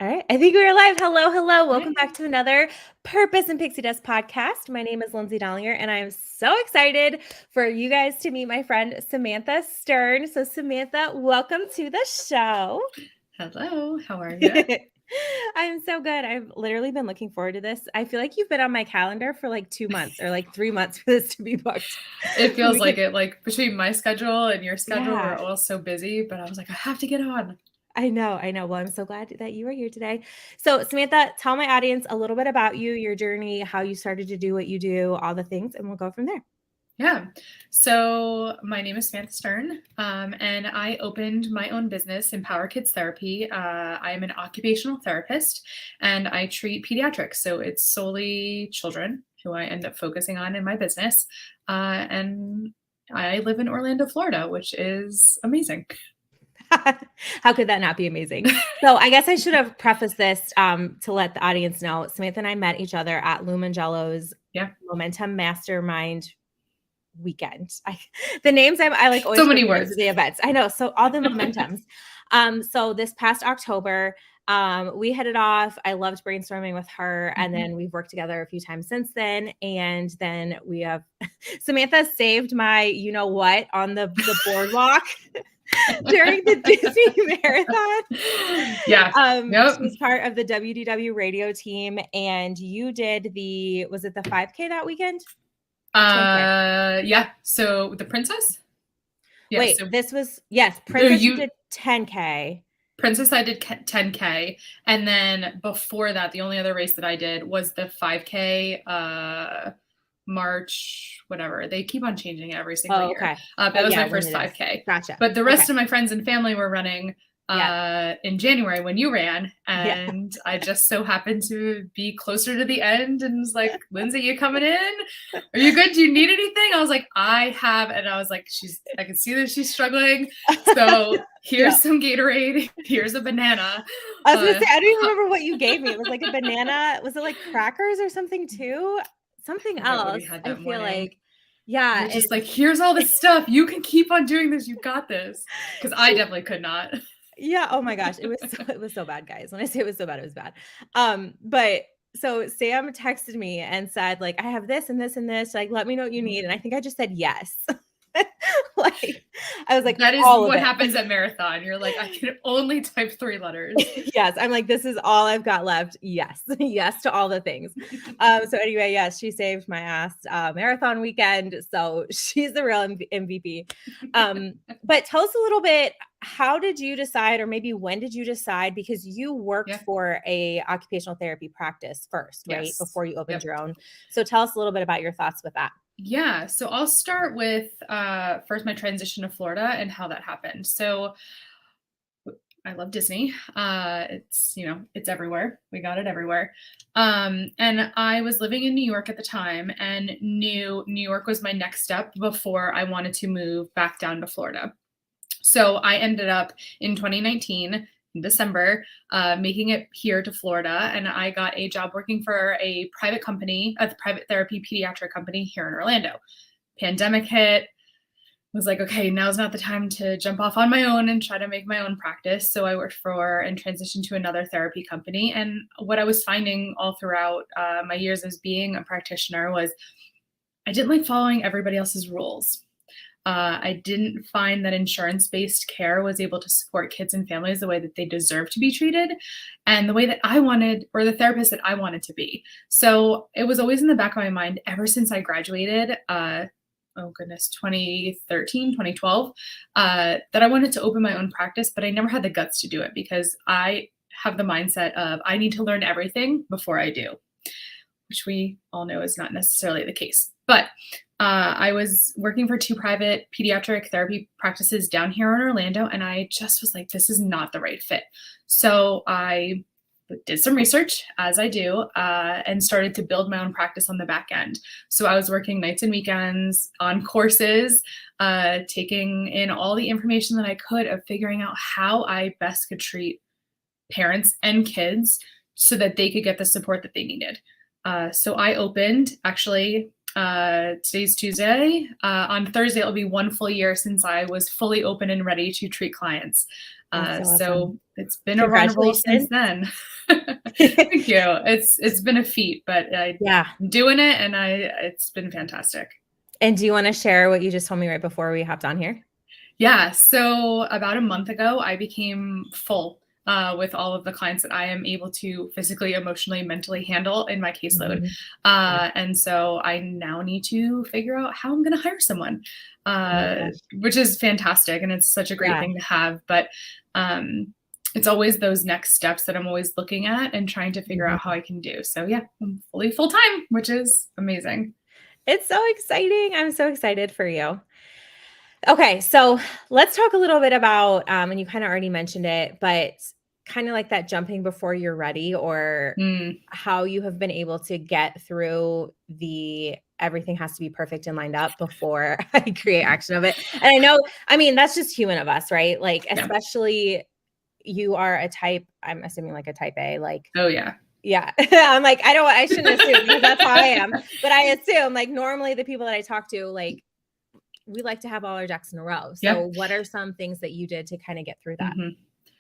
All right. I think we are live. Hello, hello. Welcome Hi. back to another Purpose and Pixie Dust podcast. My name is Lindsay Dollinger, and I'm so excited for you guys to meet my friend Samantha Stern. So, Samantha, welcome to the show. Hello, how are you? I'm so good. I've literally been looking forward to this. I feel like you've been on my calendar for like 2 months or like 3 months for this to be booked. It So feels we like could, it, like between my schedule and your schedule, we're yeah. all so busy, but I was like, I have to get on. I know, I know. Well, I'm so glad that you are here today. So, Samantha, tell my audience a little bit about you, your journey, how you started to do what you do, all the things, and we'll go from there. Yeah. So my name is Samantha Stern, and I opened my own business, Empower Kids Therapy. I am an occupational therapist, and I treat pediatrics. So it's solely children who I end up focusing on in my business. And I live in Orlando, Florida, which is amazing. How could that not be amazing? So, I guess I should have prefaced this to let the audience know. Samantha and I met each other at Lou Mangello's Yeah. Momentum Mastermind weekend. The names I like So always many forget words. the events. I know. So all the momentums. So this past October, we headed off. I loved brainstorming with her, and then we've worked together a few times since then. And then we have Samantha saved my you know what on the boardwalk during the Disney Marathon. Yeah. Yep. She's part of the WDW radio team, and you did was it the 5K that weekend? 10K. Yeah. So the princess? Yeah. Wait, So this was yes, no, Princess you did 10K. princess, I did 10K, and then before that, the only other race that I did was the 5K. March, whatever. They keep on changing it every single Oh, year. okay. Oh, That was yeah, my when first it is. 5K. Gotcha. But the Okay. rest of my friends and family were running Yeah. in January when you ran, Yeah. and I just so happened to be closer to the end and was like, Lindsay, you coming in? Are you good? Do you need anything? I was like, I have, and I was like, I can see that she's struggling. So Yeah. here's some Gatorade, here's a banana. I was gonna say, I don't even remember what you gave me. It was like a banana. Was it like crackers or something too? Something Forget what we else, had I that feel morning. like. Yeah, You're just like, here's all this stuff. You can keep on doing this. You got this. Because I definitely could not. yeah, oh my gosh, it was so bad, guys. When I say it was so bad, it was bad. But so Sam texted me and said, like, I have this and this and this. Like, let me know what you need. And I think I just said yes. Like, I was like, That is all of what it. happens at marathon. You're like, I can only type 3 letters. Yes, I'm like, this is all I've got left. Yes, yes to all the things. So anyway, yes, she saved my ass marathon weekend. So she's the real MVP. But tell us a little bit. How did you decide, or maybe when did you decide? Because you worked Yeah. for a occupational therapy practice first, right, Yes. before you opened Yep. your own. So tell us a little bit about your thoughts with that. Yeah. So I'll start with first my transition to Florida and how that happened. So I love Disney. It's everywhere. We got it everywhere. And I was living in New York at the time and knew New York was my next step before I wanted to move back down to Florida. So I ended up in 2019, in December, making it here to Florida. And I got a job working for a private company, a private therapy pediatric company here in Orlando. Pandemic hit, was like, okay, now's not the time to jump off on my own and try to make my own practice. So I worked for and transitioned to another therapy company. And what I was finding all throughout my years as being a practitioner was I didn't like following everybody else's rules. I didn't find that insurance based care was able to support kids and families the way that they deserve to be treated and the way that I wanted, or the therapist that I wanted to be. So it was always in the back of my mind ever since I graduated. Oh goodness, 2013, 2012, that I wanted to open my own practice, but I never had the guts to do it because I have the mindset of I need to learn everything before I do, which we all know is not necessarily the case. But I was working for 2 private pediatric therapy practices down here in Orlando, and I just was like, this is not the right fit. So I did some research, as I do, and started to build my own practice on the back end. So I was working nights and weekends on courses, taking in all the information that I could of figuring out how I best could treat parents and kids so that they could get the support that they needed. So I opened actually Today's Tuesday. On Thursday, it'll be 1 full year since I was fully open and ready to treat clients. That's so awesome. So it's been a run roll since Congratulations. then. Thank you. It's been a feat, but I'm Yeah. doing it, and it's been fantastic. And do you want to share what you just told me right before we hopped on here? Yeah. So about a month ago, I became full with all of the clients that I am able to physically, emotionally, mentally handle in my caseload. Mhm. Yeah. And so I now need to figure out how I'm going to hire someone, Oh my gosh. which is fantastic. And it's such a great Yeah. thing to have. But it's always those next steps that I'm always looking at and trying to figure out how Mhm. I can do. So yeah, I'm fully full time, which is amazing. It's so exciting. I'm so excited for you. Okay, so let's talk a little bit about, and you kind of already mentioned it, but kind of like that jumping before you're ready, or Mm, how you have been able to get through the everything has to be perfect and lined up before I create action of it. And I know, I mean, that's just human of us, right? Like, yeah. especially you are a type, I'm assuming like a type A, like, Oh yeah. yeah. I'm like, I shouldn't assume because that's how I am. But I assume like normally the people that I talk to, like, we like to have all our ducks in a row. Yeah. So what are some things that you did to kind of get through that? Mhm.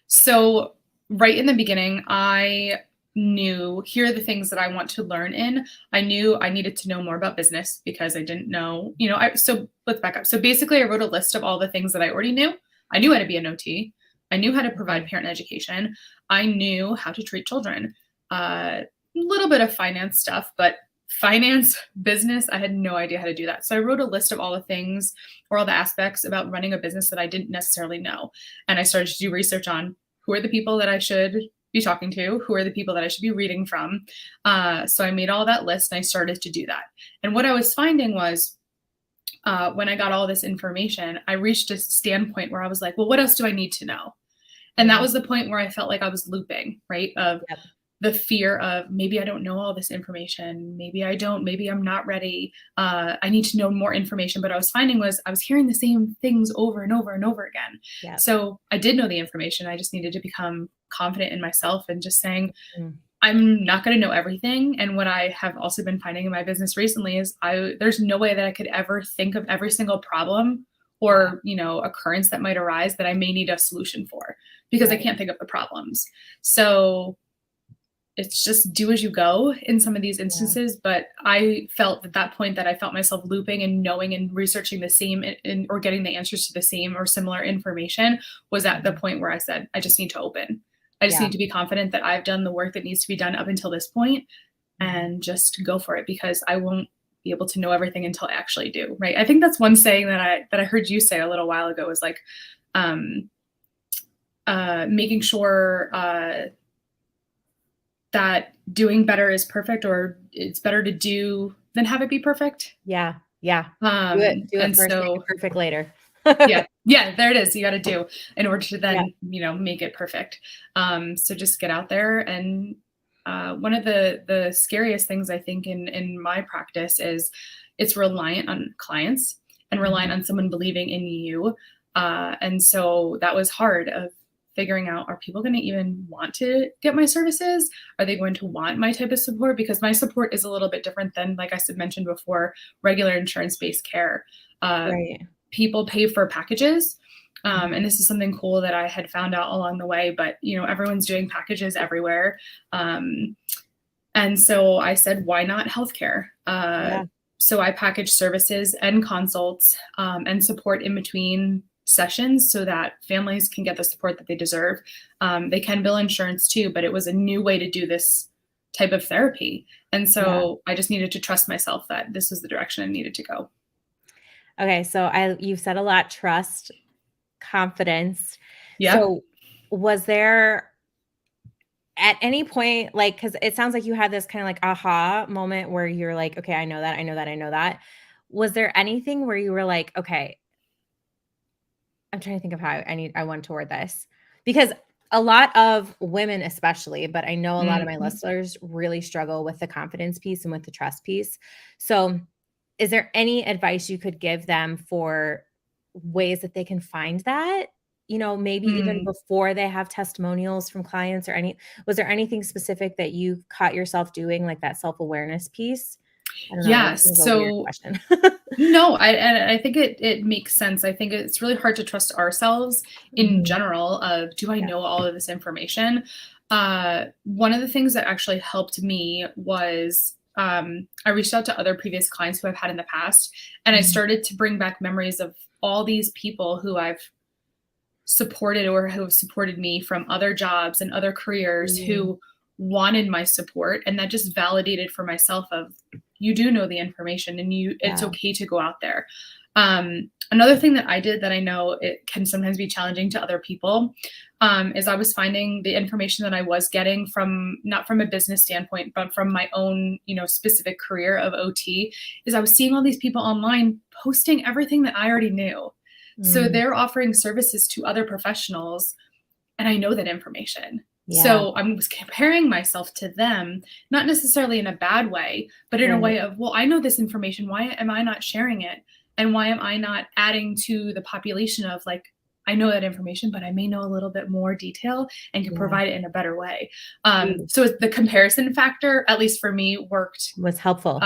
So, right in the beginning, I knew here are the things that I want to learn in. I knew I needed to know more about business because I didn't know, so let's back up. So basically I wrote a list of all the things that I already knew. I knew how to be an OT. I knew how to provide Okay. parent education. I knew how to treat children. A little bit of finance stuff, but finance, business, I had no idea how to do that. So I wrote a list of all the things or all the aspects about running a business that I didn't necessarily know. And I started to do research on who are the people that I should be talking to, who are the people that I should be reading from. So I made all that list and I started to do that. And what I was finding was when I got all this information, I reached a standpoint where I was like, well, what else do I need to know? And that Yeah. was the point where I felt like I was looping, right? Of Yep. the fear of maybe I don't know all this information. Maybe I don't. Maybe I'm not ready. I need to know more information. But I was finding was I was hearing the same things over and over and over again. Yep. So I did know the information. I just needed to become confident in myself and just saying, Mm. I'm not going to know everything. And what I have also been finding in my business recently is there's no way that I could ever think of every single problem Yeah. or, occurrence that might arise that I may need a solution for because I Right. can't think of the problems. So it's just do as you go in some of these Yeah. instances. But I felt at that point that I felt myself looping and knowing and researching the same or getting the answers to the same or similar information was at the Mhm. point where I said, I just need to open. I just Yeah. need to be confident that I've done the work that needs to be done up until this point Mhm. and just go for it because I won't be able to know everything until I actually do. Right. I think that's one saying that I heard you say a little while ago was like, um, making sure, that doing better is perfect or it's better to do than have it be perfect. Yeah. Yeah. Do it And first, make it so perfect later. yeah, yeah, there it is. You got to do in order to Yeah. then, make it perfect. So just get out there. And one of the scariest things I think in my practice is it's reliant on clients and reliant Mhm. on someone believing in you. And so that was hard of figuring out, are people going to even want to get my services? Are they going to want my type of support? Because my support is a little bit different than, like I said, mentioned before, regular insurance-based care. Uh, Right. People pay for packages. Mhm. And this is something cool that I had found out along the way, but everyone's doing packages everywhere. And so I said, why not healthcare? Yeah. So I package services and consults and support in between sessions so that families can get the support that they deserve. They can bill insurance too, but it was a new way to do this type of therapy. And Yeah. so I just needed to trust myself that this was the direction I needed to go. Okay. So you've said a lot, trust, confidence. Yeah. So was there at any point, like, because it sounds like you had this kind of like aha moment where you're like, okay, I know that, I know that, I know that. Was there anything where you were like, okay, I'm trying to think of how I want to word this because a lot of women, especially, but I know a lot of my Mhm. listeners really struggle with the confidence piece and with the trust piece. So, is there any advice you could give them for ways that they can find that? Maybe even Mm. before they have testimonials from clients or was there anything specific that you caught yourself doing, like that self awareness piece? I don't know. That Yes. seems a weird So question. no, I think it makes sense. I think it's really hard to trust ourselves in Mhm. general of, do I Yeah. know all of this information? One of the things that actually helped me was I reached out to other previous clients who I've had in the past, and I Mhm. started to bring back memories of all these people who I've supported or who have supported me from other jobs and other careers Mm. who wanted my support, and that just validated for myself of, you do know the information and it's Yeah. okay to go out there. Another thing that I did that I know it can sometimes be challenging to other people, is I was finding the information that I was getting from, not from a business standpoint, but from my own, specific career of OT, is I was seeing all these people online posting everything that I already knew. So Mm. they're offering services to other professionals, and I know that information. Yeah. So I was comparing myself to them, not necessarily in a bad way, but in a Right. way of, well, I know this information. Why am I not sharing it? And why am I not adding to the population of, like, I know that information, but I may know a little bit more detail and can Yeah. provide it in a better way. Mm. So the comparison factor, at least for me, Was helpful.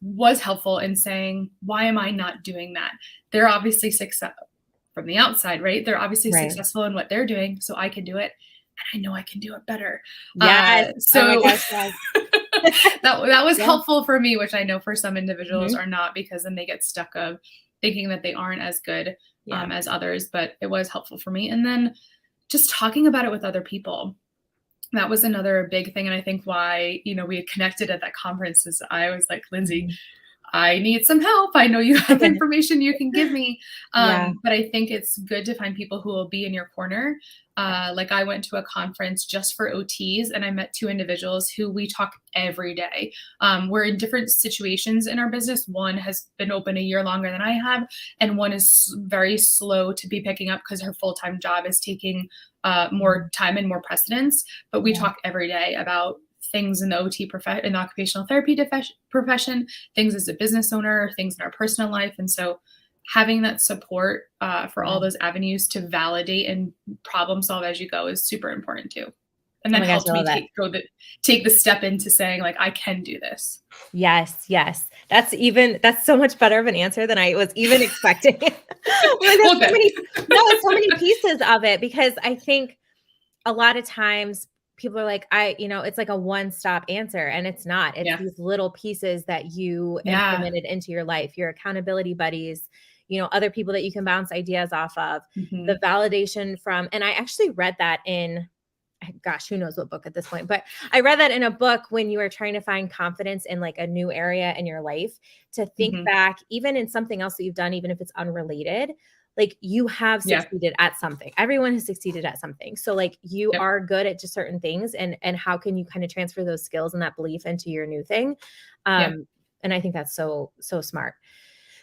was helpful in saying, why am I not doing that? They're obviously success from the outside, right? They're obviously Right. successful in what they're doing, so I can do it, and I know I can do it better. Yes. Oh my So gosh, yes. that was Yeah. helpful for me, which I know for some individuals Mhm. are not, because then they get stuck of thinking that they aren't as good Yeah. as others. But it was helpful for me, and then just talking about it with other people. That was another big thing, and I think why we had connected at that conference is I was like, Lindsay, Mhm. I need some help. I know you have information you can give me. Yeah. But I think it's good to find people who will be in your corner. Yeah. Like I went to a conference just for OTs, and I met two individuals who we talk every day. We're in different situations in our business. One has been open a year longer than I have, and one is very slow to be picking up because her full-time job is taking more Mhm. time and more precedence. But we Yeah. talk every day about things in the in the occupational therapy profession, things as a business owner, things in our personal life. And so having that support for Yeah. all those avenues to validate and problem solve as you go is super important too. And Oh then my gosh, I helped me love that. take the step into saying, like, I can do this. Yes, yes. That's so much better of an answer than I was even expecting. Like, Well, there's so good. many no, it's so many pieces of it because I think a lot of times people are like, it's like a one-stop answer, and it's not. It's Yeah. these little pieces that you Yeah. implemented into your life, your accountability buddies, other people that you can bounce ideas off of, the Hmm. validation from and I actually read that in gosh, who knows what book at this point, but I read that in a book when you are trying to find confidence in like a new area in your life to think Hmm. back, even in something else that you've done, even if it's unrelated, like you have Yeah. succeeded at something. Everyone has succeeded at something. So like you Yep. are good at just certain things and how can you kind of transfer those skills and that belief into your new thing? Yeah. And I think that's so smart.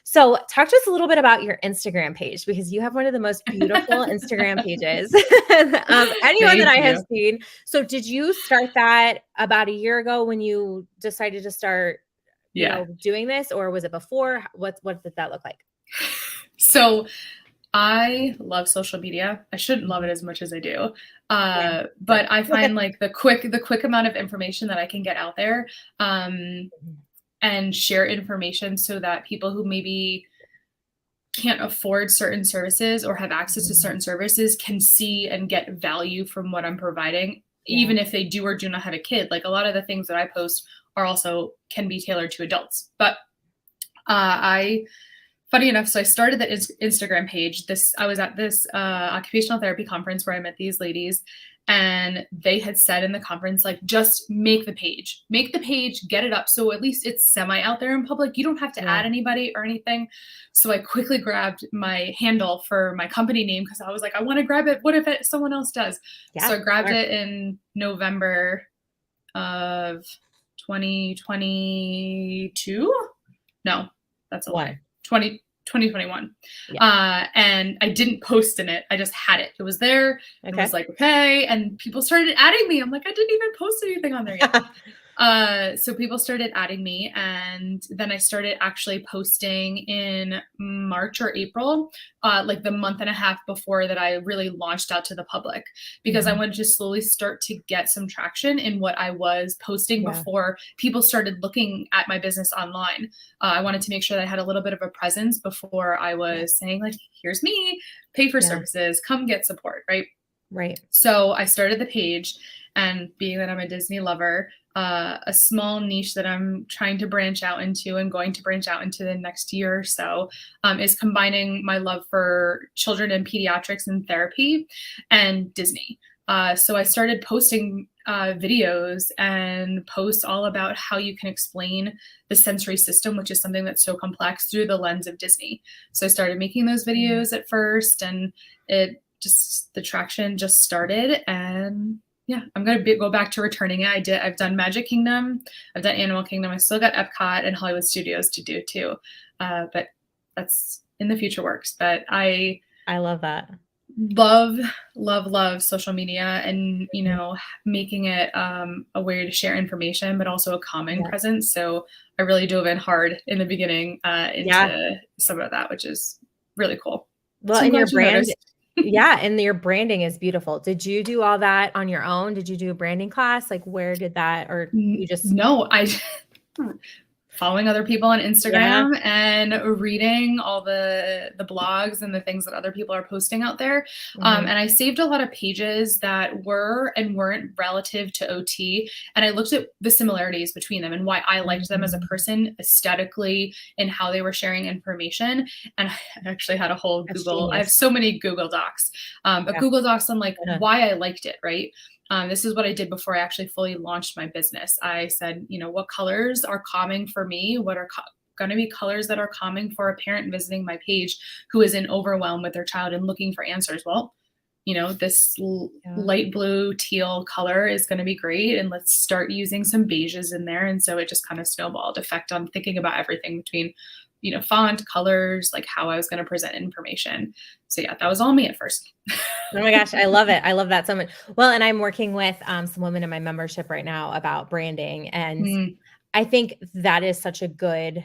So, talk to us a little bit about your Instagram page because you have one of the most beautiful Instagram pages of anyone that Thank I have you. seen. So, did you start that about a year ago when you decided to start, Yeah. doing this, or was it before? What did that look like? So I love social media. I shouldn't love it as much as I do. Yeah, good. But I find like the quick amount of information that I can get out there, um, and share information so that people who maybe can't afford certain services or have access to Mhm. certain services can see and get value from what I'm providing, Yeah. even if they do or do not have a kid. Like a lot of the things that I post are also can be tailored to adults. But I funny enough, so I started the Instagram page. I was at this occupational therapy conference where I met these ladies, and they had said in the conference, like, just make the page, get it up, so at least it's semi out there in public. You don't have to Yeah. add anybody or anything. So I quickly grabbed my handle for my company name because I was like, I want to grab it. What if someone else does? So Yeah. I grabbed Smart. it in November of 2022. No, that's a lie. One. 2021. Yeah. And I didn't post in it. I just had it. It was there and Okay. was like, okay. And people started adding me. I'm like, I didn't even post anything on there yet. So people started adding me, and then I started actually posting in March or April, like the month and a half before that I really launched out to the public, because I Mhm. wanted to slowly start to get some traction in what I was posting Yeah. before people started looking at my business online. I wanted to make sure that I had a little bit of a presence before I Yeah. was saying, like, here's me, pay for Yeah. services, come get support, right? Right. So I started the page, and being that I'm a Disney lover, a small niche that I'm trying to branch out into and going to branch out into the next year or so, is combining my love for children and pediatrics and therapy and Disney. So I started posting videos and posts all about how you can explain the sensory system, which is something that's so complex, through the lens of Disney. So I started making those Mm. videos at first, and it just the traction just started. And yeah, I'm gonna go back to returning it. I've done Magic Kingdom, I've done Animal Kingdom, I still got Epcot and Hollywood Studios to do too. But that's in the future works. But I I love that. love, love social media, and Mhm. making it a way to share information, but also a calming Yeah. presence. So I really dove in hard in the beginning Yeah. into some of that, which is really cool. Well, So I'm and your glad you brand noticed. yeah, and your branding is beautiful. Did you do all that on your own? Did you do a branding class? Like, where did that or you just No, I following other people on yeah? Instagram and reading all the blogs and the things that other people are posting out there. Mhm. And I saved a lot of pages that were and weren't relative to OT. And I looked at the similarities between them and why I liked them as a Mhm. person aesthetically and how they were sharing information. And I actually had a whole That's I have genius. so many Google Docs, but Yeah. Google Docs on like Uh-huh. why I liked it, right? This is what I did before I actually fully launched my business. I said, what colors are calming for me? What are going to be colors that are calming for a parent visiting my page who is in overwhelm with their child and looking for answers? Well, this Yeah. light blue teal color is going to be great. And let's start using some beiges in there. And so it just kind of snowballed effect on thinking about everything between, font, colors, like how I was going to present information. So yeah, that was all me at first. Oh my gosh, I love it. I love that so much. Well, and I'm working with some women in my membership right now about branding, and Mm, I think that is such a good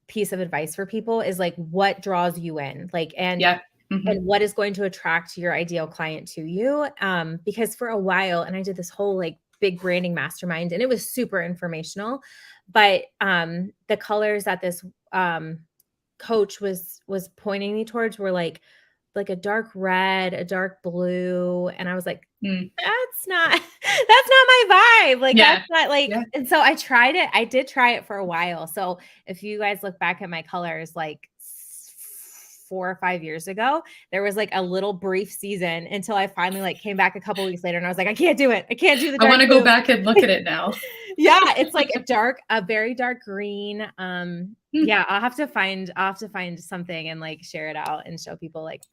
piece of advice for people is like what draws you in, like yeah. Hmm. and what is going to attract your ideal client to you. Because for a while, and I did this whole like big branding mastermind, and it was super informational, but the colors that this coach was pointing me towards were like a dark red, a dark blue, and I was like, Mm, "That's not that's not my vibe." Like, that's yeah. not like Yeah. and so I tried it. I did try it for a while. So, if you guys look back at my colors, like 4 or 5 years ago, there was, like, a little brief season until I finally, like, came back a couple weeks later, and I was like, "I can't do it. I can't do the I dark wanna go blue." back and look at it now. Yeah, it's like a very dark green. Hmm. Yeah, I'll have to find something and, like, share it out and show people, like,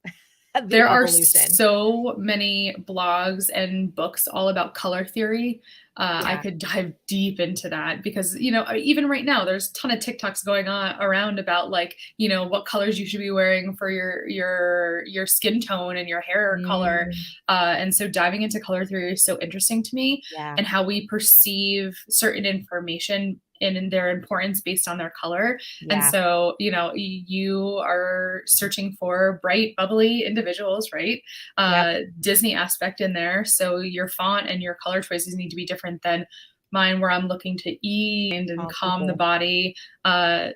the There are evolution. so many blogs and books all about color theory. I Yeah. could dive deep into that because, even right now, there's a ton of TikToks going on around about like, what colors you should be wearing for your skin tone and your hair color. Mm, And so diving into color theory is so interesting to me, yeah, and how we perceive certain information and in their importance based on their color. And yeah, so, you are searching for bright, bubbly individuals, right? yep. Disney aspect in there. So your font and your color choices need to be different than mine, where I'm looking to ease and All calm the people. body. To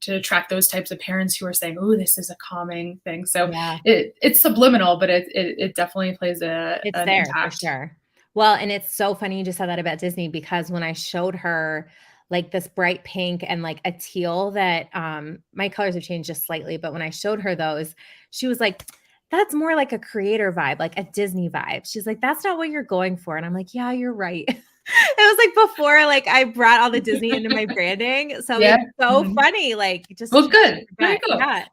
attract those types of parents who are saying, "Oh, this is a calming thing." So Yeah, it's subliminal, but it definitely plays it's an there for impact. sure. Well, and it's so funny you just said that about Disney because when I showed her like this bright pink and like a teal that my colors have changed just slightly, but when I showed her those, she was like, that's more like a creator vibe, like a Disney vibe. She's like, that's not what you're going for. And I'm like, yeah, you're right. It was like before like I brought all the Disney into my branding. So Yeah. it's so Mhm. funny, like just to Well, show you good. There you that.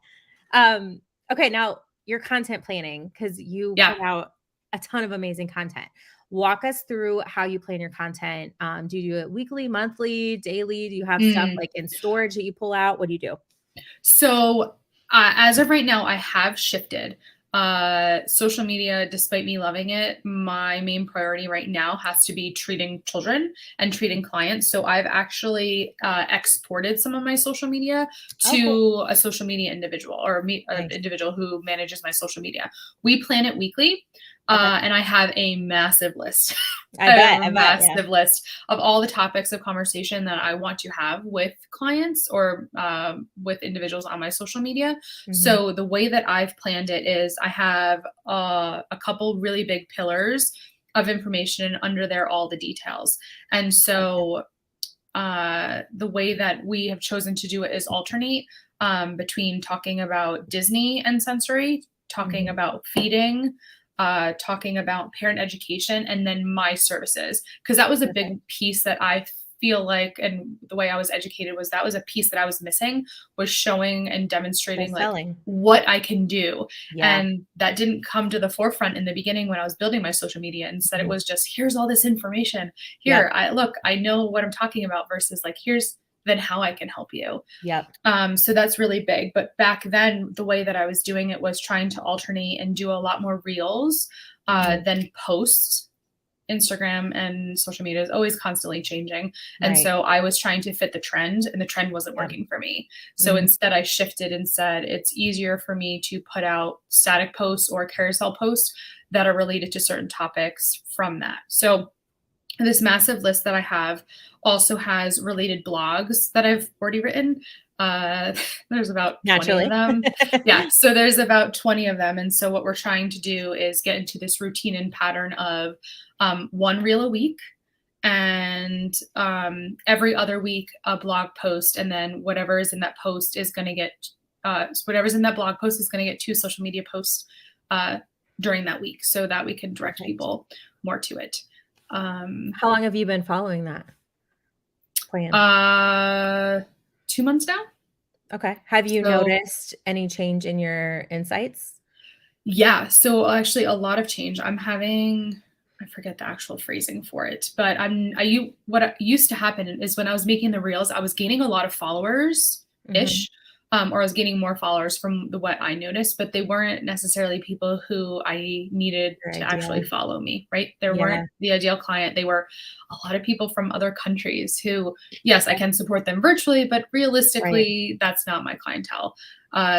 go. Yeah. Okay, now your content planning, because you Yeah. put out a ton of amazing content. Walk us through how you plan your content. Do you do it weekly, monthly, daily? Do you have stuff Mm. like in storage that you pull out? What do you do? So, as of right now, I have shifted. Social media, despite me loving it, my main priority right now has to be treating children and treating clients. So I've actually exported some of my social media Oh, cool. to a social media individual or an Nice. individual who manages my social media. We plan it weekly. Okay. And I have a massive list. I I have bet. a I bet. Yeah. massive list of all the topics of conversation that I want to have with clients or with individuals on my social media. Hmm. So the way that I've planned it is I have a couple really big pillars of information under there, all the details. And Gotcha. so the way that we have chosen to do it is alternate between talking about Disney and sensory, talking Hmm. about feeding, talking about parent education, and then my services. Because that was a Perfect. big piece that I feel like, and the way I was educated was that was a piece that I was missing, was showing and The demonstrating like selling. what I can do. Yeah. And that didn't come to the forefront in the beginning when I was building my social media. Instead, it Mhm. was just here's all this information. Yep. Here, I look, I know what I'm talking about versus like here's then how I can help you. Yep. So that's really big. But back then, the way that I was doing it was trying to alternate and do a lot more reels Hmm. than posts. Instagram and social media is always constantly changing. And Right. so I was trying to fit the trend, and the trend wasn't Yep. working for me. So Hmm. instead, I shifted and said it's easier for me to put out static posts or carousel posts that are related to certain topics from that. So this massive list that I have also has related blogs that I've already written. Uh, there's about 20 of Naturally. them. Yeah, so there's about 20 of them. And so what we're trying to do is get into this routine and pattern of one reel a week and every other week a blog post. And then whatever is in that post is going to get, whatever's in that blog post is going to get two social media posts uh, during that week so that we can direct Perfect. people more to it. Um, How long have you been following that plan? uh, 2 months now. Okay. Have you So noticed any change in your insights? yeah, so actually a lot of change. I'm having I forget the actual phrasing for it, but what used to happen is when I was making the reels, I was gaining a lot of followers Hmm. ish, or I was gaining more followers from the what I noticed, but they weren't necessarily people who I needed Your to actually ideal. follow me, right? They weren't Yeah. the ideal client. They were a lot of people from other countries who, yes, I Okay. can support them virtually, but Right. realistically, that's not my clientele.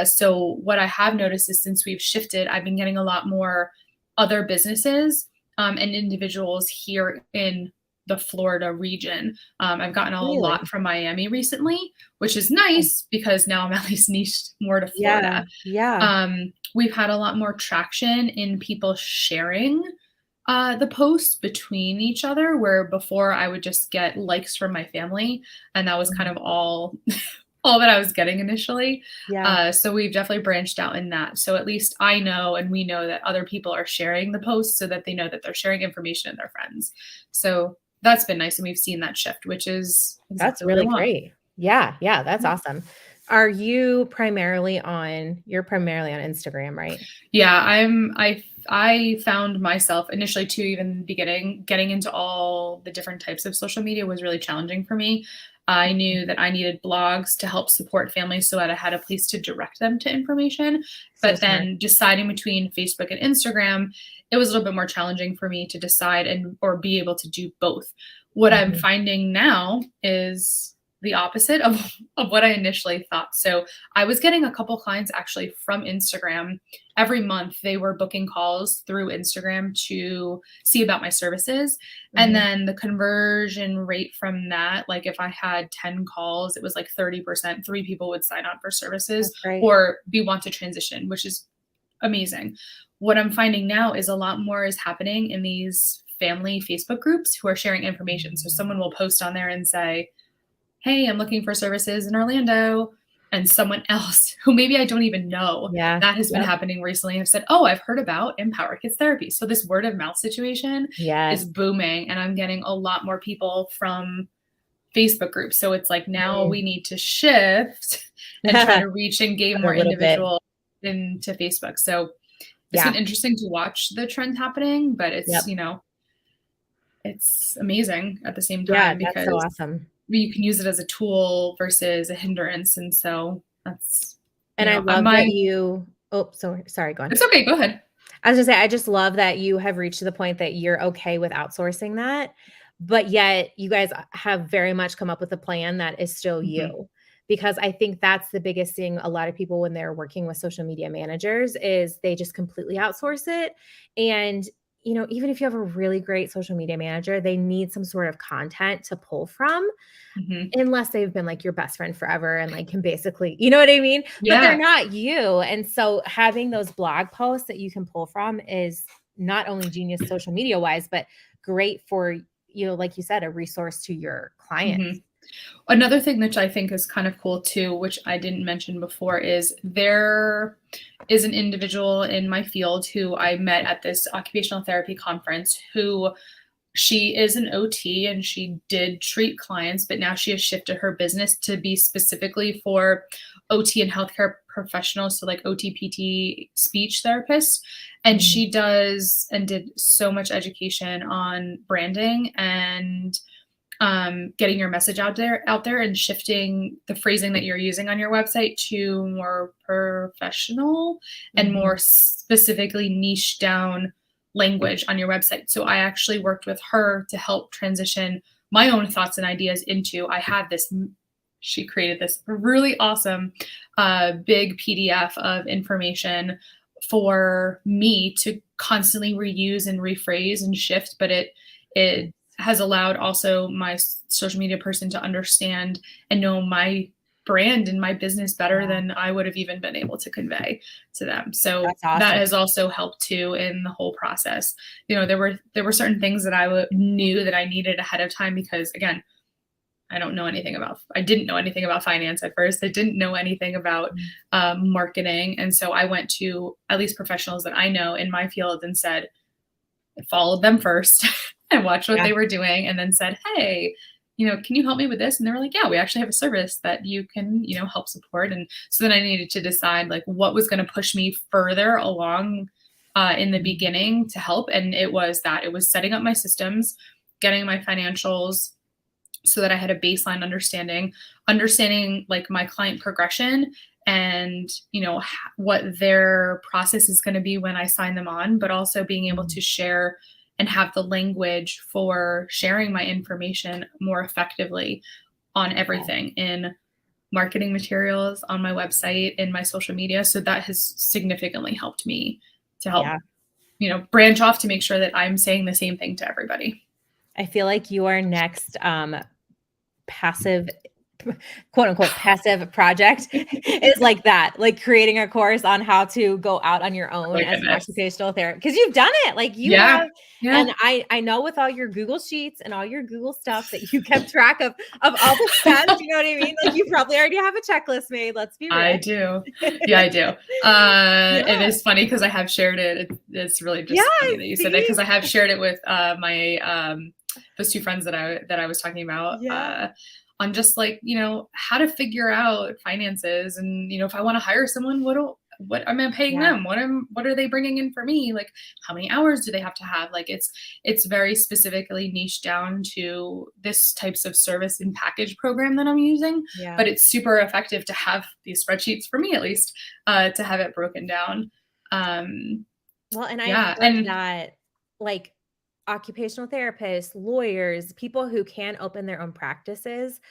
So what I have noticed is since we've shifted, I've been getting a lot more other businesses and individuals here in the Florida region. I've gotten a lot Really? from Miami recently, which is Oh, nice because now I'm at least niched more to yeah. Florida. Yeah. We've had a lot more traction in people sharing the posts between each other, where before I would just get likes from my family, and that was kind Mhm. of all all that I was getting initially. Yeah. So we've definitely branched out in that. So at least I know and we know that other people are sharing the posts so that they know that they're sharing information in their friends. So that's been nice. And we've seen that shift, which is That's exactly what I really want. great. Yeah. Yeah. That's Yeah. awesome. You're primarily on Instagram, right? Yeah, I found myself initially too, even beginning getting into all the different types of social media was really challenging for me. I Mhm. knew that I needed blogs to help support families so that I had a place to direct them to information. So But smart. then deciding between Facebook and Instagram, it was a little bit more challenging for me to decide and or be able to do both. What I'm Mhm. finding now is the opposite of, of what I initially thought. So I was getting a couple clients actually from Instagram every month. They were booking calls through Instagram to see about my services. And Mhm. then the conversion rate from that, like if I had 10 calls, it was like 30%. Three people would sign up for services That's great. or be want to transition, which is amazing. What I'm finding now is a lot more is happening in these family Facebook groups who are sharing information. So someone will post on there and say, hey, I'm looking for services in Orlando. And someone else who maybe I don't even know Yeah. that has been Yep. happening recently have said, oh, I've heard about Empower Kids Therapy. So this word of mouth situation is Yes. booming. And I'm getting a lot more people from Facebook groups. So it's like now Mm. we need to shift and try to reach and gain But a more little bit. individuals into Facebook. So it's Yeah. been interesting to watch the trend happening, but Yep. it's amazing at the same Yeah. time That's so because awesome. you can use it as a tool versus a hindrance. And so that's, And I I love that might, you Oh, so sorry, go on. It's okay. Go ahead. I was gonna say, I just love that you have reached to the point that you're okay with outsourcing that, but yet you guys have very much come up with a plan that is still Mhm. you. Because I think that's the biggest thing a lot of people when they're working with social media managers is they just completely outsource it. And, even if you have a really great social media manager, they need some sort of content to pull from. Mhm. Unless they've been, like, your best friend forever and, like, can basically you know what I mean? But they're Yeah. not you, and so having those blog posts that you can pull from is not only genius social media-wise, but great for, like you said, a resource to your clients. Mhm. Another thing which I think is kind of cool too, which I didn't mention before, is there is an individual in my field who I met at this occupational therapy conference who she is an OT and she did treat clients, but now she has shifted her business to be specifically for OT and healthcare professionals, so like OT, PT, speech therapists. And Mhm. she does and did so much education on branding and getting your message out there and shifting the phrasing that you're using on your website to more professional and more Mhm. specifically niche down language on your website. So I actually worked with her to help transition my own thoughts and ideas into I have this she created this really awesome big PDF of information for me to constantly reuse and rephrase and shift, but it has allowed also my social media person to understand and know my brand and my business better Yeah, than I would have even been able to convey to them. So that's that awesome. has also helped too in the whole process. There were certain things that knew that I needed ahead of time because again, I didn't know anything about finance at first. I didn't know anything about Mm. marketing. And so I went to at least professionals that I know in my field and said, I followed them first and watched what Yeah, they were doing and then said, hey, can you help me with this? And they were like, yeah, we actually have a service that you can, help support. And so then I needed to decide like what was going to push me further along in the mhm, beginning to help. And it was setting up my systems, getting my financials, so that I had a baseline understanding like my client progression and what their process is going to be when I sign them on, but also being able mhm, to share and have the language for sharing my information more effectively on yeah, everything in marketing materials, on my website, in my social media. So that has significantly helped me to help, yeah. branch off to make sure that I'm saying the same thing to everybody. I feel like your next, passive quote unquote passive project is like that, like creating a course on how to go out on your Oh own my as an goodness. occupational therapist because you've done it. Like you Yeah. have, Yeah. and I know with all your Google Sheets and all your Google stuff that you kept track of all the steps, you know what I mean? Like you probably already have a checklist made, let's be I real. do. Yeah, I do. It Yeah. is funny because I have shared it. It's really Yeah, just funny that you said that see? because I have shared it with my those two friends that I was talking about Yeah, on just like how to figure out finances and if I want to hire someone, what am I paying yeah, them? What are they bringing in for me? Like how many hours do they have to have? Like it's very specifically niche down to this types of service and package program that I'm using, yeah. but it's super effective to have these spreadsheets for me at least to have it broken down. Um, Well, and I've yeah, heard and that, like, occupational therapists, lawyers, people who can open their own practices,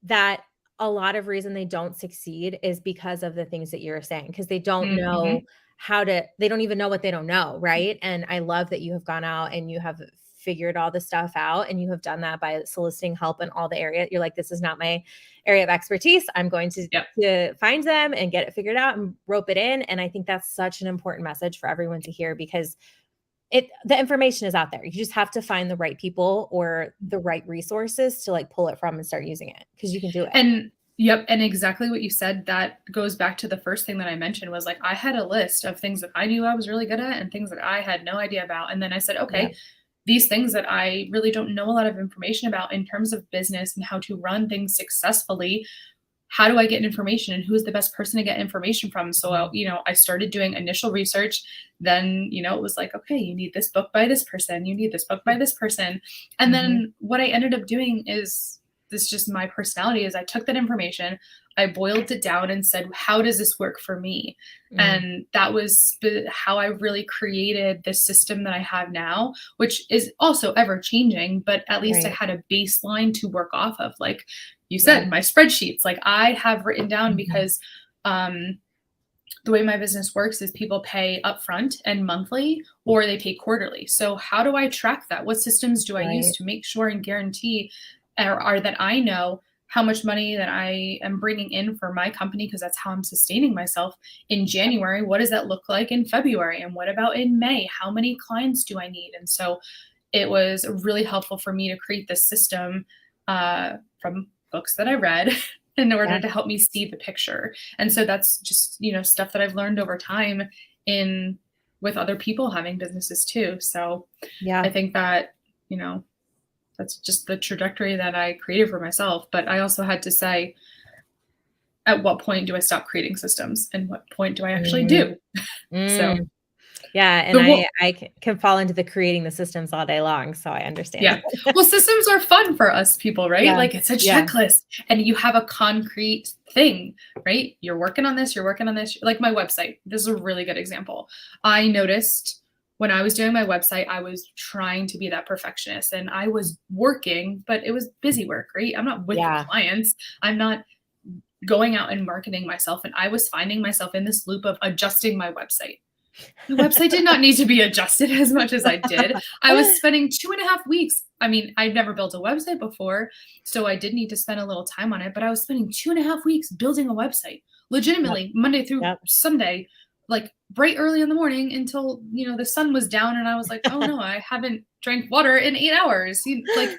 that a lot of reason they don't succeed is because of the things that you're saying, because they don't know mhm, they don't even know what they don't know, right? And I love that you have gone out and you have figured all the stuff out, and you have done that by soliciting help in all the area. You're like, "This is not my area of expertise. I'm going yep. to find them and get it figured out and rope it in." And I think that's such an important message for everyone to hear because the information is out there. You just have to find the right people or the right resources to, like, pull it from and start using it because you can do it. And yep, and exactly what you said, that goes back to the first thing that I mentioned was like I had a list of things that I knew I was really good at and things that I had no idea about. And then I said, Yeah. okay, these things that I really don't know a lot of information about in terms of business and how to run things successfully, how do I get information and who's the best person to get information from? So, Mhm. I started doing initial research. Then, it was like, okay, you need this book by this person, you need this book by this person. And Mhm. then what I ended up doing is this just my personality is I took that information, I boiled it down and said, how does this work for me? Mm, And that was how I really created the system that I have now, which is also ever changing, but at least I right. had a baseline to work off of. Like you Yeah. said, my spreadsheets, like I have written down Mhm. because the way my business works is people pay upfront and monthly or they pay quarterly. So how do I track that? What systems do I use Right. to make sure and guarantee are that I know how much money that I am bringing in for my company because that's how I'm sustaining myself in January. What does that look like in February? And what about in May? How many clients do I need? And so it was really helpful for me to create this system from books that I read in order Yeah. to help me see the picture. And so that's just, stuff that I've learned over time in with other people having businesses too. So I Yeah. think that, you know, that's just the trajectory that I created for myself. But I also had to say, at what point do I stop creating systems and what point do I actually Mm, do? So mm. Yeah, and the I what I can fall into the creating the systems all day long, so I understand. Yeah. Well, systems are fun for us people, right? Yeah. Like it's a Yeah. checklist and you have a concrete thing, right? You're working on this, you're working on this. Like my website. This is a really good example. I noticed when I was doing my website, I was trying to be that perfectionist and I was working, but it was busy work, right? I'm not with Yeah. clients. I'm not going out and marketing myself. And I was finding myself in this loop of adjusting my website. The website did not need to be adjusted as much as I did. I was spending 2.5 weeks. I mean, I'd never built a website before, so I did need to spend a little time on it, but I was spending 2.5 weeks building a website, Yep. legitimately, Monday through Yep. Sunday, like bright early in the morning until, the sun was down. And I was like, oh no, I haven't drank water in 8 hours. Like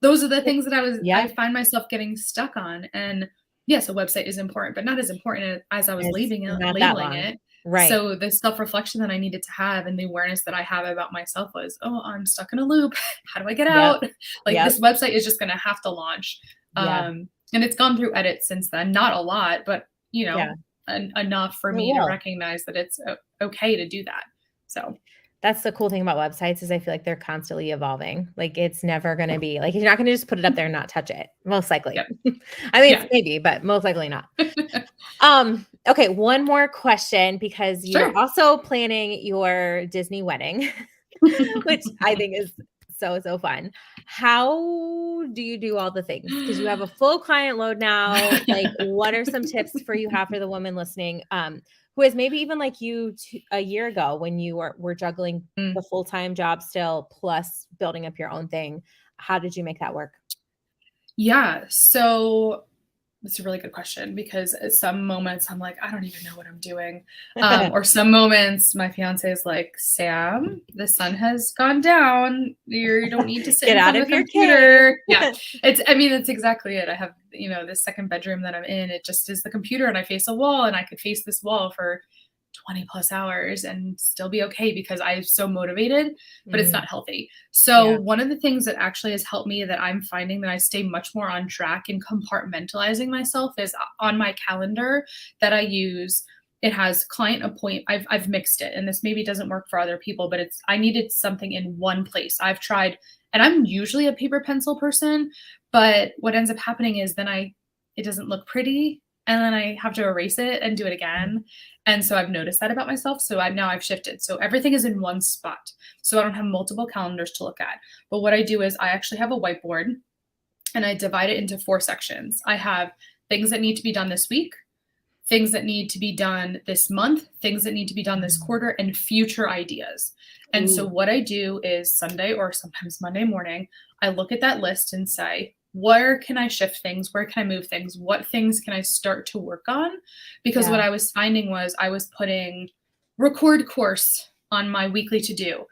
those are the things that I Yeah. find myself getting stuck on. And yes, a website is important, but not as important as I was It's labeling it not that labeling long. it. Right. So the self-reflection that I needed to have and the awareness that I have about myself was, oh, I'm stuck in a loop. How do I get Yep. out? Like Yep. this website is just gonna have to launch. Yeah. And it's gone through edits since then. Not a lot, but Yeah. enough for It me to will. recognize that it's okay to do that. So That's the cool thing about websites is I feel like they're constantly evolving. Like, it's never gonna be like, you're not gonna just put it up there and not touch it, most likely. yep. I mean, it's Yeah. maybe, but most likely not. Okay, one more question because you are Sure. also planning your Disney wedding, which I think is so, so fun. How do you do all the things? Because you have a full client load now. Like, what are some tips for you have for the woman listening, who is maybe even like you a year ago when you were juggling Mm. the full-time job still plus building up your own thing? How did you make that work? Yeah. So that's a really good question because at some moments I'm like, I don't even know what I'm doing. Or some moments my fiance is like, Sam, the sun has gone down. You don't need to sit Get in out front of of the your cave. computer. Yeah. I mean, that's exactly it. I have, this second bedroom that I'm in. It just is the computer and I face a wall and I could face this wall for 20 plus hours and still be okay because I'm so motivated, but it's Mhm. not healthy. So, Yeah, one of the things that actually has helped me that I'm finding that I stay much more on track in compartmentalizing myself is on my calendar that I use. It has client appoint. I've mixed it, and this maybe doesn't work for other people, but I needed something in one place. I've tried, and I'm usually a paper pencil person, but what ends up happening is then it doesn't look pretty, and then I have to erase it and do it mm, again. And so I've noticed that about myself. So I've shifted. So everything is in one spot. So I don't have multiple calendars to look at. But what I do is I actually have a whiteboard and I divide it into 4 sections. I have things that need to be done this week, things that need to be done this month, things that need to be done this mm. quarter, and future ideas. And so Ooh, what I do is Sunday or sometimes Monday morning, I look at that list and say, where can I shift things? Where can I move things? What things can I start to work on? Because what yeah, I was finding was I was putting record course on my weekly to do.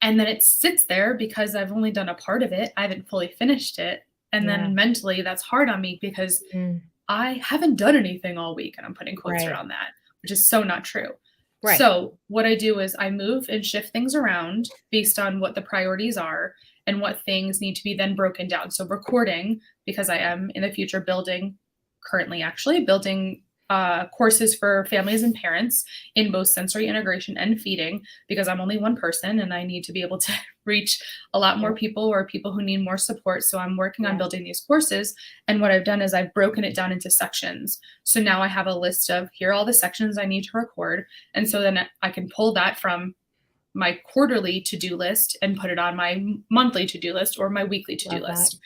And then it sits there because I've only done a part of it. I haven't fully finished it. And yeah, then mentally, that's hard on me because mm, I haven't done anything all week, and I'm putting quotes right, around that, which is so not true. right, So, what I do is I move and shift things around based on what the priorities are and what things need to be then broken down. So, recording, because I am in the future currently actually building courses for families and parents in both sensory integration and feeding, because I'm only one person and I need to be able to reach a lot more Yep. people or people who need more support. So I'm working on Yeah. building these courses. And what I've done is I've broken it down into sections. So now I have a list of here are all the sections I need to record. And so then I can pull that from my quarterly to-do list and put it on my monthly to-do list or my weekly to-do Love that. list.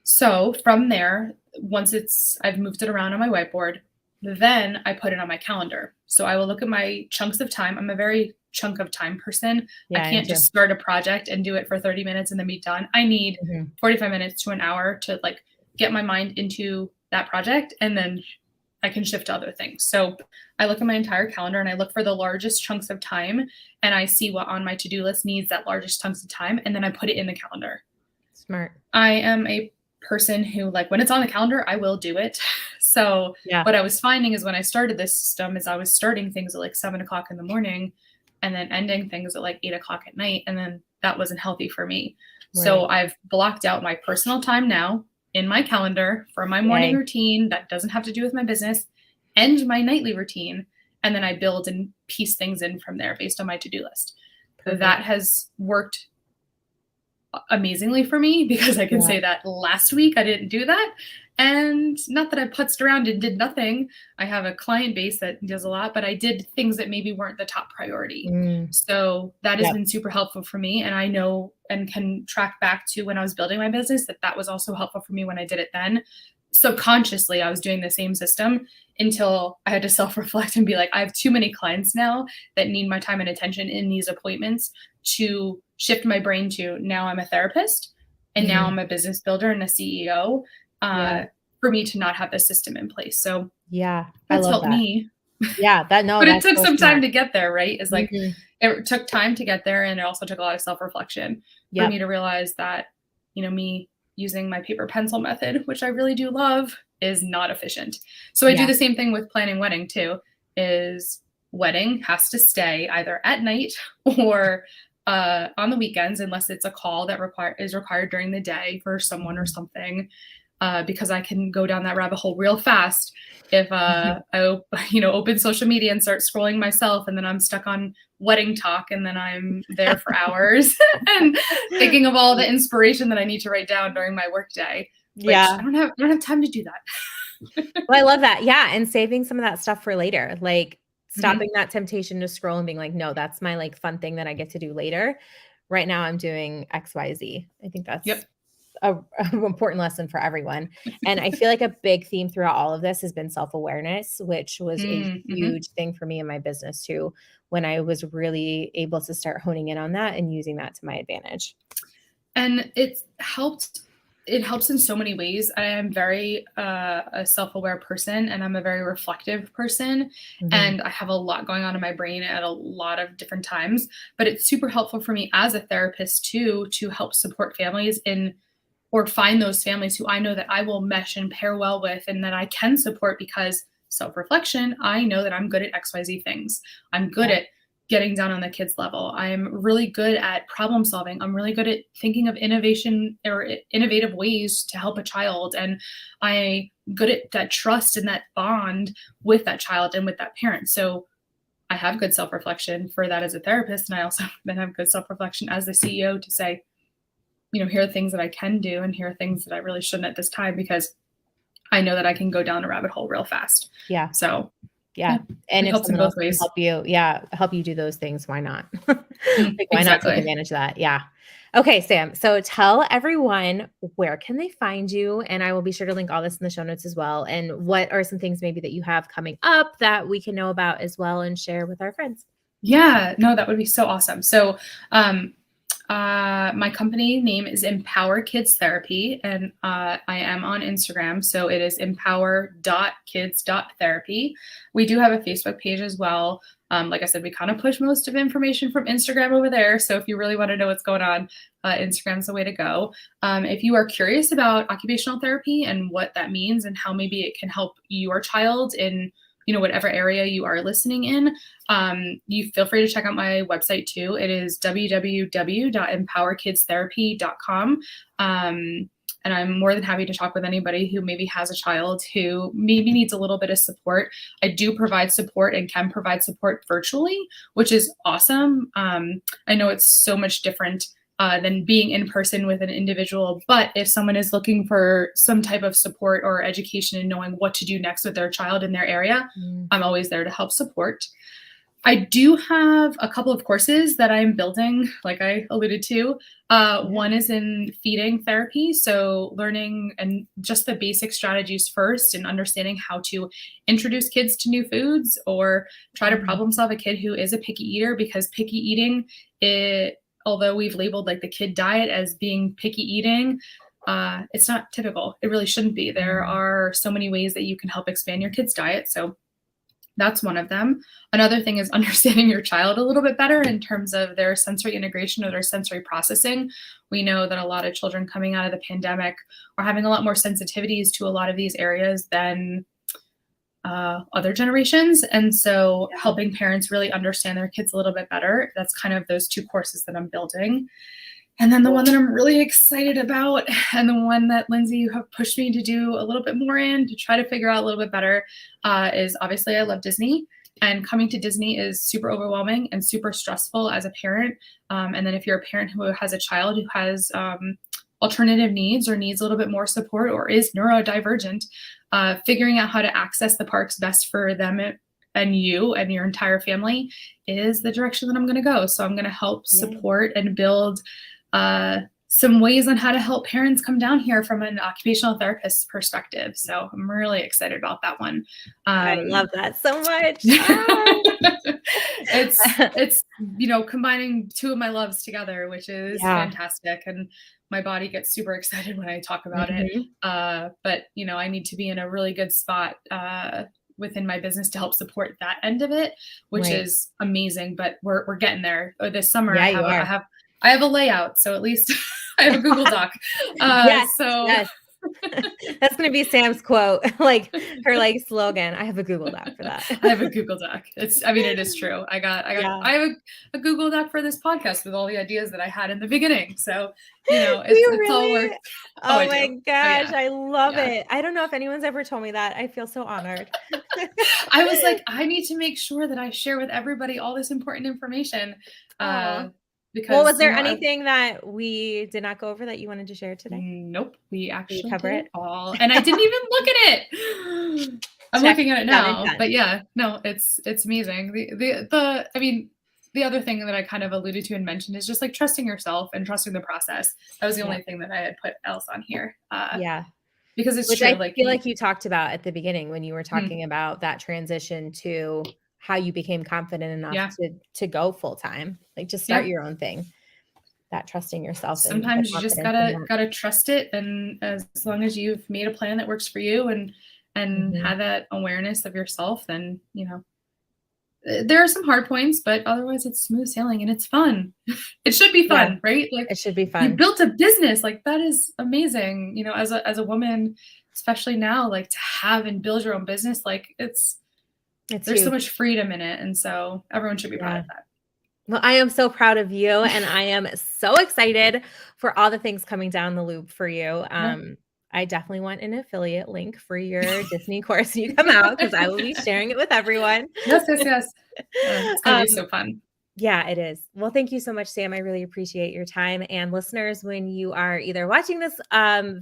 So from there, once I've moved it around on my whiteboard, then I put it on my calendar. So I will look at my chunks of time. I'm a very chunk of time person. I Yeah, I am can't too. just start a project and do it for 30 minutes and then be done. I need Mhm. 45 minutes to an hour to like get my mind into that project, and then I can shift to other things. So I look at my entire calendar and I look for the largest chunks of time, and I see what on my to-do list needs that largest chunks of time, and then I put it in the calendar. Smart. I am a person who, like, when it's on the calendar, I will do it. So Yeah. what I was finding is when I started this system is I was starting things at like 7 o'clock in the morning and then ending things at like 8 o'clock at night. And then that wasn't healthy for me. So Right. I've blocked out my personal time now in my calendar for my morning Yay. routine that doesn't have to do with my business and my nightly routine. And then I build and piece things in from there based on my to-do list. Perfect. That has worked amazingly for me because I can Yeah. say that last week I didn't do that. And not that I putzed around and did nothing. I have a client base that does a lot, but I did things that maybe weren't the top priority. Mm. So that has Yep. been super helpful for me. And I know and can track back to when I was building my business that was also helpful for me when I did it then. Subconsciously, I was doing the same system until I had to self-reflect and be like, I have too many clients now that need my time and attention in these appointments to shift my brain to now I'm a therapist and now Mhm. I'm a business builder and a CEO, Yeah. for me to not have this system in place. So Yeah. I that's love helped that. me. Yeah. No, But it that's took so some time smart. to get there, right? It's like Mhm. it took time to get there, and it also took a lot of self-reflection for me Yep. to realize that, me using my paper pencil method, which I really do love, is not efficient. So I do Yeah. the same thing with planning wedding too, is wedding has to stay either at night or on the weekends unless it's a call that is required during the day for someone or Mhm. something, because I can go down that rabbit hole real fast if open social media and start scrolling myself, and then I'm stuck on wedding talk, and then I'm there for hours and thinking of all the inspiration that I need to write down during my workday, which Yeah. I don't have time to do that. Well, I love that. Yeah, and saving some of that stuff for later, like Mhm. stopping that temptation to scroll and being like, "No, that's my, like, fun thing that I get to do later. Right now I'm doing XYZ." I think that's Yep. a an important lesson for everyone, and I feel like a big theme throughout all of this has been self-awareness, which was a Mhm. huge thing for me in my business too, when I was really able to start honing in on that and using that to my advantage. And it helps in so many ways. I am very a self-aware person, and I'm a very reflective person, Mhm. and I have a lot going on in my brain at a lot of different times, but it's super helpful for me as a therapist too to help support families in or find those families who I know that I will mesh and pair well with and that I can support because self reflection, I know that I'm good at XYZ things. I'm good Yeah. at getting down on the kids level. I'm really good at problem solving. I'm really good at thinking of innovation or innovative ways to help a child. And I good at that trust and that bond with that child and with that parent. So I have good self reflection for that as a therapist. And I also then have good self reflection as the CEO to say, here are things that I can do and here are things that I really shouldn't at this time because I know that I can go down a rabbit hole real fast. Yeah. So, Yeah, yeah, and it if helps in someone else both can ways. help you help you do those things, why not? Like, why not take Exactly. advantage of that? Yeah. Okay, Sam, so tell everyone where can they find you, and I will be sure to link all this in the show notes as well, and what are some things maybe that you have coming up that we can know about as well and share with our friends? Yeah, no, that would be so awesome. So, um, my company name is Empower Kids Therapy, and I am on Instagram. So it is empower.kids.therapy. We do have a Facebook page as well. Like I said, we kind of push most of information from Instagram over there. So if you really want to know what's going on, Instagram's the way to go. If you are curious about occupational therapy and what that means and how maybe it can help your child in whatever area you are listening in, you feel free to check out my website too. It is www.empowerkidstherapy.com. And I'm more than happy to talk with anybody who maybe has a child who maybe needs a little bit of support. I do provide support and can provide support virtually, which is awesome. I know it's so much different than being in person with an individual. But if someone is looking for some type of support or education and knowing what to do next with their child in their area, I'm always there to help support. I do have a couple of courses that I'm building, like I alluded to. One is in feeding therapy. So learning and just the basic strategies first and understanding how to introduce kids to new foods or try to problem solve a kid who is a picky eater, because picky eating, although we've labeled like the kid diet as being picky eating, it's not typical. It really shouldn't be. There are so many ways that you can help expand your kid's diet. So that's one of them. Another thing is understanding your child a little bit better in terms of their sensory integration or their sensory processing. We know that a lot of children coming out of the pandemic are having a lot more sensitivities to a lot of these areas than other generations. And so helping parents really understand their kids a little bit better. That's kind of those two courses that I'm building. And then the one that I'm really excited about, and the one that Lindsay, you have pushed me to do a little bit more in to try to figure out a little bit better, is obviously I love Disney. And coming to Disney is super overwhelming and super stressful as a parent. And then if you're a parent who has a child who has alternative needs or needs a little bit more support or is neurodivergent, figuring out how to access the parks best for them and you and your entire family is the direction that I'm going to go. So I'm going to help support and build some ways on how to help parents come down here from an occupational therapist perspective. So I'm really excited about that one. I love that so much. It's combining two of my loves together, which is fantastic. And my body gets super excited when I talk about it. But I need to be in a really good spot within my business to help support that end of it, which is amazing. But we're getting there. This summer, I have a layout, so at least I have a Google Doc. Yes. That's going to be Sam's quote, like her slogan. I have a Google Doc for that. I have a Google Doc. It is true. I have a Google Doc for this podcast with all the ideas that I had in the beginning. So, it's all work. Oh my gosh. I love it. I don't know if anyone's ever told me that. I feel so honored. I was like, I need to make sure that I share with everybody all this important information. Because was there anything that we did not go over that you wanted to share today? Nope. We actually cover it all. And I didn't even look at it. I'm looking at it now. But it's amazing. The other thing that I kind of alluded to and mentioned is just like trusting yourself and trusting the process. That was the only thing that I had put else on here. Because it's true. I feel like you talked about at the beginning when you were talking about that transition to how you became confident enough to go full time, like just start your own thing. That trusting yourself. Sometimes you just gotta trust it, and as long as you've made a plan that works for you and have that awareness of yourself, then there are some hard points, but otherwise it's smooth sailing and it's fun. It should be fun, right? Like it should be fun. You built a business, like that is amazing. As a woman, especially now, like to have and build your own business, like there's huge. So much freedom in it. And so everyone should be proud of that. Well, I am so proud of you, and I am so excited for all the things coming down the loop for you. I definitely want an affiliate link for your Disney course when you come out, because I will be sharing it with everyone. Yes. It's going to be so fun. Yeah, it is. Well, thank you so much, Sam. I really appreciate your time. And listeners, when you are either watching this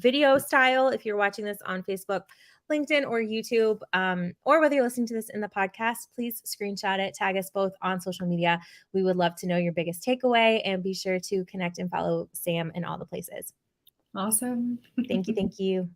video style, if you're watching this on Facebook, LinkedIn, or YouTube, or whether you're listening to this in the podcast, please screenshot it, tag us both on social media. We would love to know your biggest takeaway, and be sure to connect and follow Sam in all the places. Awesome. Thank you.